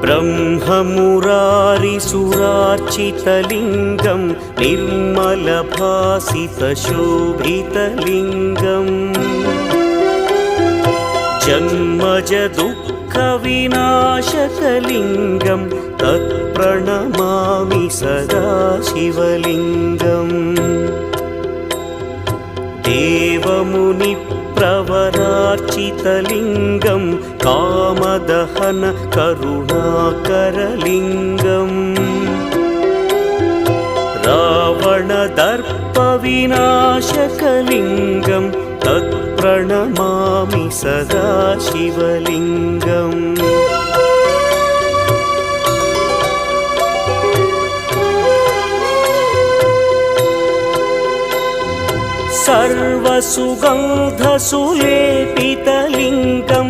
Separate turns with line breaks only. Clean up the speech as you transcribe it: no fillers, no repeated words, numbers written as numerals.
ब्रह्ममुरारिसुरार्चितलिङ्गं निर्मलभासितशोभितलिङ्गम् जन्मजदुःखविनाशकलिङ्गं तत्प्रणमामि सदा शिवलिङ्गम् देवमुनिप्रवरार्चितलिङ्गं कामदहन करुणाकरलिङ्गम् रावणदर्पविनाशकलिङ्गं तत्प्रणमामि सदा शिवलिङ्गम् सर्वसुगन्धसुलेपितलिङ्गं